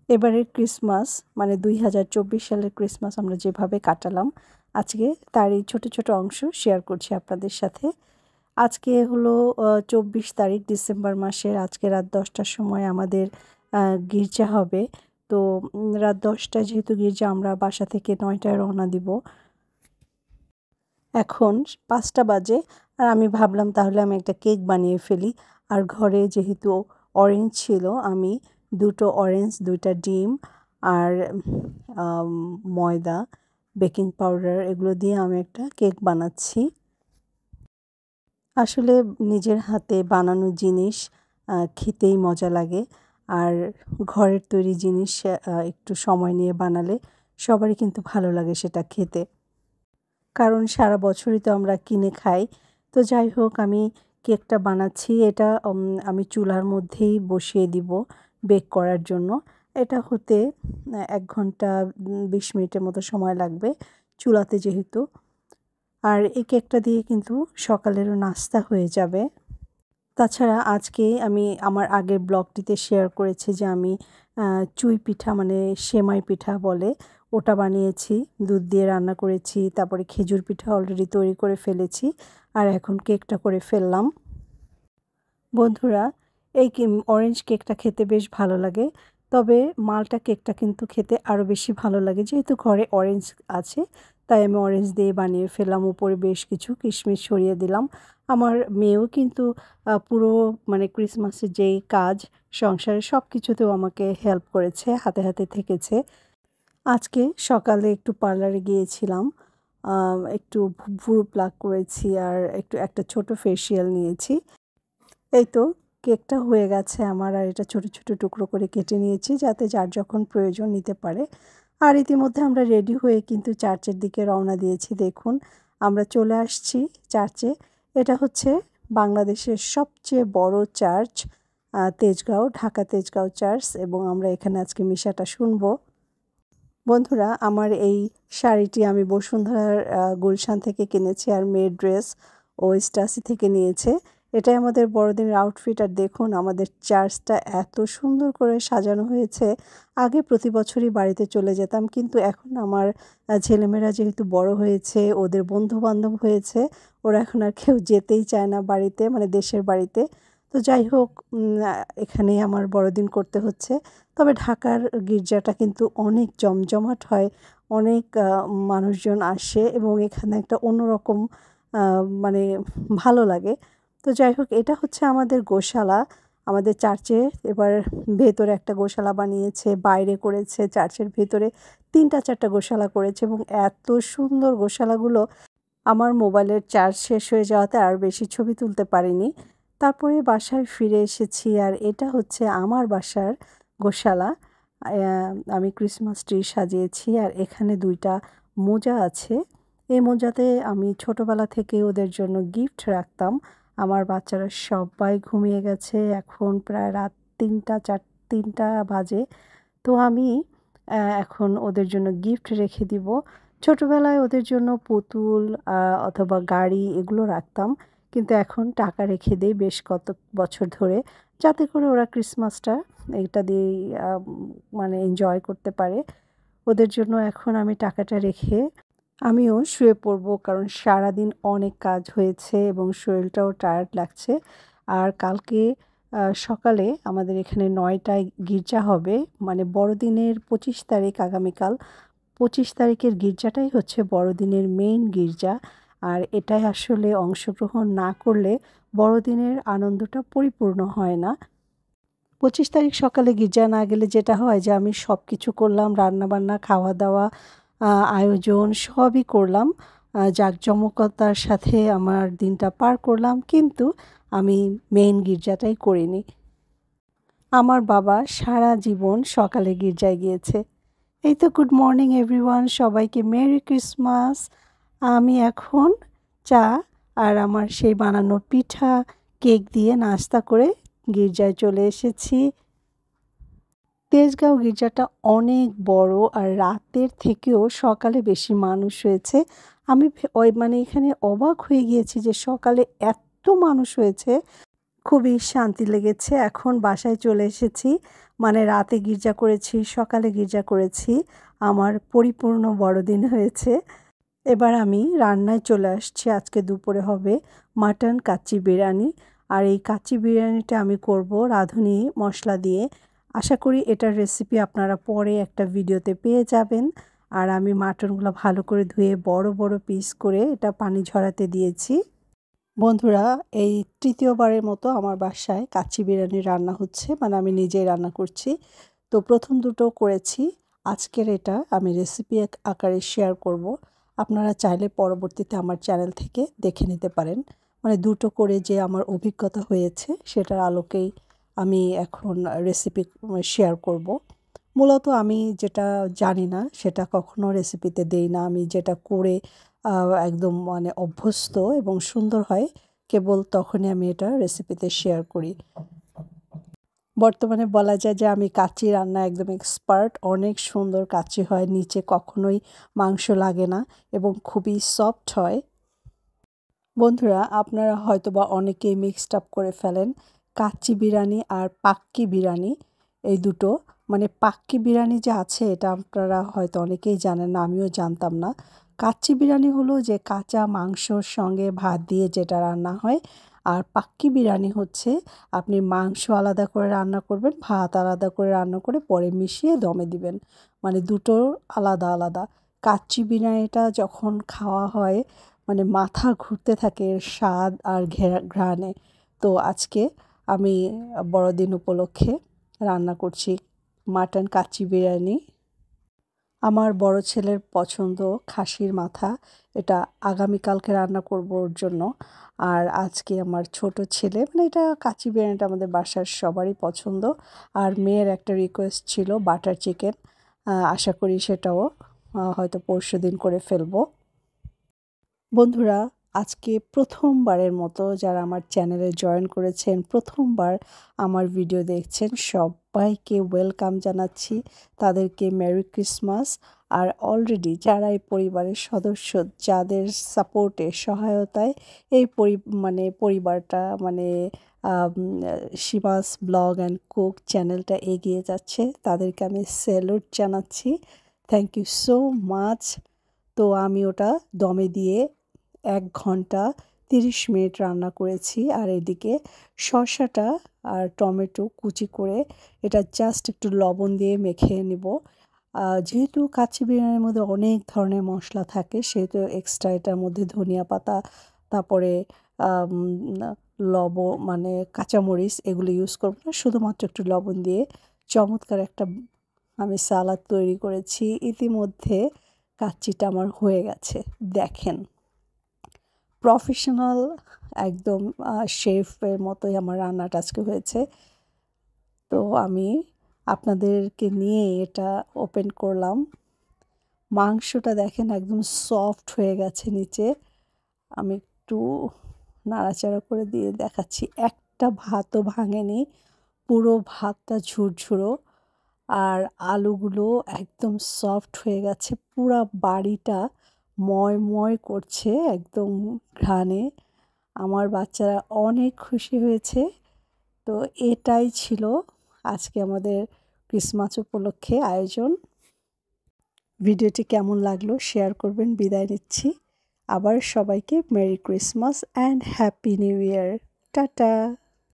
এবারের ক্রিসমাস মানে 2024 সালের ক্রিসমাস আমরা যেভাবে কাটালাম আজকে তারই ছোট ছোট অংশ শেয়ার করছি আপনাদের সাথে। আজকে হলো 24 তারিখ ডিসেম্বর মাসের। আজকে রাত 10টার সময় আমাদের গির্জা হবে। তো রাত 10টায় যেহেতু গির্জা, আমরা বাসা থেকে 9টায় রওনা দিব। এখন 5টা বাজে আর আমি ভাবলাম তাহলে আমি একটা কেক বানিয়ে ফেলি। আর ঘরে যেহেতু অরেঞ্জ ছিল, আমি 2টো অরেঞ্জ, 2টা ডিম আর ময়দা, বেকিং পাউডার এগুলো দিয়ে আমি একটা কেক বানাচ্ছি। আসলে নিজের হাতে বানানো জিনিস খেতেই মজা লাগে। আর ঘরের তৈরি জিনিস একটু সময় নিয়ে বানালে সবারই কিন্তু ভালো লাগে সেটা খেতে। কারণ সারা বছরই তো আমরা কিনে খাই। তো যাই হোক, আমি কেকটা বানাচ্ছি। এটা আমি চুলার মধ্যেই বসিয়ে দিব বেক করার জন্য। এটা হতে 1 ঘন্টা 20 মিনিটের মতো সময় লাগবে চুলাতে যেহেতু। আর এই কেকটা দিয়ে কিন্তু সকালেরও নাস্তা হয়ে যাবে। তাছাড়া আজকে আমি আমার আগের ব্লগটিতে শেয়ার করেছি যে আমি চুই পিঠা মানে সেমাই পিঠা বলে ওটা বানিয়েছি, দুধ দিয়ে রান্না করেছি। তারপরে খেজুর পিঠা অলরেডি তৈরি করে ফেলেছি আর এখন কেকটা করে ফেললাম। বন্ধুরা, এই অরেঞ্জ কেকটা খেতে বেশ ভালো লাগে, তবে মাল্টা কেকটা কিন্তু খেতে আরও বেশি ভালো লাগে। যেহেতু ঘরে অরেঞ্জ আছে তাই আমি অরেঞ্জ দিয়ে বানিয়ে ফেললাম। উপরে বেশ কিছু কিশমিশ ছড়িয়ে দিলাম। আমার মেয়েও কিন্তু পুরো মানে ক্রিসমাসের যেই কাজ সংসারে সব কিছুতেও আমাকে হেল্প করেছে, হাতে হাতে থেকেছে। আজকে সকালে একটু পার্লারে গিয়েছিলাম, একটু ভুরু প্লাক করেছি আর একটা ছোট ফেসিয়াল নিয়েছি। এই তো কেকটা হয়ে গেছে আমার। আর এটা ছোট ছোট টুকরো করে কেটে নিয়েছি যাতে যার যখন প্রয়োজন নিতে পারে। আর ইতিমধ্যে আমরা রেডি হয়ে কিন্তু চার্চের দিকে রওনা দিয়েছি। দেখুন, আমরা চলে আসছি চার্চে। এটা হচ্ছে বাংলাদেশের সবচেয়ে বড় চার্চ, তেজগাঁও, ঢাকা তেজগাঁও চার্চ, এবং আমরা এখানে আজকে মিশাটা শুনবো। বন্ধুরা, আমার এই শাড়িটি আমি বসুন্ধরার গুলশান থেকে কিনেছি আর মেয়ের ড্রেস ও স্টাসি থেকে নিয়েছে। এটাই আমাদের বড়দিনের আউটফিট। আর দেখুন আমাদের চার্চটা এত সুন্দর করে সাজানো হয়েছে। আগে প্রতি বছরই বাড়িতে চলে যেতাম, কিন্তু এখন আমার ছেলেমেয়েরা যেহেতু বড় হয়েছে, ওদের বন্ধু-বান্ধব হয়েছে, ওরা এখন আর কেউ যেতেই চায় না বাড়িতে, মানে দেশের বাড়িতে। তো যাই হোক, এখানেই আমার বড়দিন করতে হচ্ছে। তবে ঢাকার গির্জাটা কিন্তু অনেক জমজমাট হয়, অনেক মানুষজন আসে এবং এখানে একটা অন্যরকম মানে ভালো লাগে। তো যাই হোক, এটা হচ্ছে আমাদের গোশালা। আমাদের চার্চে এবার ভেতরে একটা গোশালা বানিয়েছে, বাইরে করেছে, চার্চের ভেতরে 3টা-4টা গোশালা করেছে এবং এত সুন্দর গোশালাগুলো। আমার মোবাইলের চার্জ শেষ হয়ে যাওয়াতে আর বেশি ছবি তুলতে পারিনি। তারপরে বাসায় ফিরে এসেছি আর এটা হচ্ছে আমার বাসার গোশালা। আমি ক্রিসমাস ট্রি সাজিয়েছি আর এখানে 2টা মোজা আছে। এই মোজাতে আমি ছোটোবেলা থেকে ওদের জন্য গিফট রাখতাম। আমার বাচ্চারা সবাই ঘুমিয়ে গেছে, এখন প্রায় রাত 3টা বাজে। তো আমি এখন ওদের জন্য গিফট রেখে দিব। ছোটোবেলায় ওদের জন্য পুতুল অথবা গাড়ি এগুলো রাখতাম, কিন্তু এখন টাকা রেখে দেই বেশ কত বছর ধরে, যাতে করে ওরা ক্রিসমাসটা এটা দিয়েই মানে এনজয় করতে পারে। ওদের জন্য এখন আমি টাকাটা রেখে আমিও শুয়ে পড়বো, কারণ সারাদিন অনেক কাজ হয়েছে এবং শরীরটাও টায়ার্ড লাগছে। আর কালকে সকালে আমাদের এখানে 9টায় গির্জা হবে, মানে বড়দিনের 25 তারিখ, আগামীকাল 25 তারিখের গির্জাটাই হচ্ছে বড়দিনের মেইন গির্জা। আর এটাই আসলে অংশগ্রহণ না করলে বড়দিনের আনন্দটা পরিপূর্ণ হয় না। 25 তারিখ সকালে গির্জা না গেলে যেটা হয় যে আমি সব কিছু করলাম, রান্নাবান্না, খাওয়া দাওয়া, আয়োজন সবই করলাম, জাঁকজমকতার সাথে আমার দিনটা পার করলাম, কিন্তু আমি মেইন গির্জাটাই করিনি। আমার বাবা সারা জীবন সকালে গির্জায় গিয়েছে। এই তো, গুড মর্নিং এভরিওয়ান, সবাইকে মেরি ক্রিসমাস। আমি এখন চা আর আমার সেই বানানো পিঠা, কেক দিয়ে নাস্তা করে গির্জায় চলে এসেছি। তেজগাঁও গির্জাটা অনেক বড় আর রাতের থেকেও সকালে বেশি মানুষ হয়েছে। আমি মানে এখানে অবাক হয়ে গিয়েছি যে সকালে এত মানুষ হয়েছে। খুবই শান্তি লেগেছে। এখন বাসায় চলে এসেছি। মানে রাতে গির্জা করেছি, সকালে গির্জা করেছি। আমার পরিপূর্ণ বড়দিন হয়েছে। এবার আমি রান্নায় চলে আসছি। আজকে দুপুরে হবে মাটন কাচ্চি বিরিয়ানি। আর এই কাচ্চি বিরিয়ানিটা আমি করব রাঁধুনি মশলা দিয়ে। আশা করি এটার রেসিপি আপনারা পরে একটা ভিডিওতে পেয়ে যাবেন। আর আমি মাটনগুলো ভালো করে ধুয়ে বড় বড় পিস করে এটা পানি ঝরাতে দিয়েছি। বন্ধুরা, এই তৃতীয়বারের মতো আমার বাসায় কাচ্চি বিরিয়ানি রান্না হচ্ছে, মানে আমি নিজেই রান্না করছি। তো প্রথম দুটো করেছি, আজকের এটা আমি রেসিপি আকারে শেয়ার করব। আপনারা চাইলে পরবর্তীতে আমার চ্যানেল থেকে দেখে নিতে পারেন। মানে দুটো করে যে আমার অভিজ্ঞতা হয়েছে সেটার আলোকেই আমি এখন রেসিপি শেয়ার করব। মূলত আমি যেটা জানি না সেটা কখনো রেসিপিতে দেই না। আমি যেটা করে একদম মানে অভ্যস্ত এবং সুন্দর হয়, কেবল তখনই আমি এটা রেসিপিতে শেয়ার করি। বর্তমানে বলা যায় যে আমি কাচ্চি রান্না একদম এক্সপার্ট। অনেক সুন্দর কাচ্চি হয়, নিচে কখনোই মাংস লাগে না এবং খুবই সফট হয়। বন্ধুরা, আপনারা হয়তোবা অনেকেই মিক্সড আপ করে ফেলেন কাচ্চি বিরিয়ানি আর পাক্কি বিরিয়ানি, এই দুটো। মানে পাক্কি বিরিয়ানি যে আছে এটা আপনারা হয়তো অনেকেই জানেন না, আমিও জানতাম না। কাচ্চি বিরিয়ানি হলো যে কাঁচা মাংসর সঙ্গে ভাত দিয়ে যেটা রান্না হয়। আর পাক্কি বিরিয়ানি হচ্ছে আপনি মাংস আলাদা করে রান্না করবেন, ভাত আলাদা করে রান্না করে পরে মিশিয়ে দমে দিবেন। মানে দুটো আলাদা আলাদা। কাচ্চি বিরিয়ানিটা যখন খাওয়া হয় মানে মাথা ঘুরতে থাকে এর স্বাদ আর ঘ্রাণে। তো আজকে আমি বড়দিন উপলক্ষে রান্না করছি মাটন কাচ্চি বিরিয়ানি। আমার বড় ছেলের পছন্দ খাসির মাথা, এটা আগামীকালকে রান্না করব ওর জন্য। আর আজকে আমার ছোট ছেলে, মানে এটা কাচ্চি বিরিয়ানিটা আমাদের বাসার সবারই পছন্দ। আর মেয়ের একটা রিকোয়েস্ট ছিল বাটার চিকেন, আশা করি সেটাও হয়তো পরশুদিন করে ফেলবো। বন্ধুরা, আজকে প্রথমবারের মতো যারা আমার চ্যানেলে জয়েন করেছেন, প্রথমবার আমার ভিডিও দেখছেন, সবাইকে ওয়েলকাম জানাচ্ছি। তাদেরকে মেরি ক্রিসমাস। আর অলরেডি যারা এই পরিবারের সদস্য, যাদের সাপোর্টে সহায়তায় এই পরিবারটা মানে শিবাস ব্লগ অ্যান্ড কুক চ্যানেলটা এগিয়ে যাচ্ছে, তাদেরকে আমি স্যালুট জানাচ্ছি। Thank you so much. তো আমি ওটা দমে দিয়ে 1 ঘন্টা 30 মিনিট রান্না করেছি। আর এদিকে শসাটা আর টমেটো কুচি করে এটা জাস্ট একটু লবণ দিয়ে মেখে নিব। যেহেতু কাচ্চি বিরিয়ানির মধ্যে অনেক ধরনের মশলা থাকে, সেহেতু এক্সট্রা এটার মধ্যে ধনিয়া পাতা, তারপরে মানে কাঁচামরিচ এগুলো ইউজ করব না, শুধুমাত্র একটু লবণ দিয়ে চমৎকার একটা আমি সালাদ তৈরি করেছি। ইতিমধ্যে কাচ্চিটা আমার হয়ে গেছে, দেখেন। প্রফেশনাল একদম শেফের মতোই আমার রান্নাটা আজকে হয়েছে। তো আমি আপনাদেরকে নিয়ে এটা ওপেন করলাম। মাংসটা দেখেন একদম সফট হয়ে গেছে নিচে। আমি একটু নাড়াচাড়া করে দিয়ে দেখাচ্ছি, একটা ভাতও ভাঙেনি, পুরো ভাতটা ঝুরঝুরো। আর আলুগুলো একদম সফট হয়ে গেছে, পুরা বাড়িটা ময় করছে একদম ঘ্রাণে। আমার বাচ্চারা অনেক খুশি হয়েছে। তো এটাই ছিল আজকে আমাদের ক্রিসমাস উপলক্ষে আয়োজন। ভিডিওটি কেমন লাগলো শেয়ার করবেন। বিদায় নিচ্ছি। আবার সবাইকে merry Christmas and happy new year. Tata.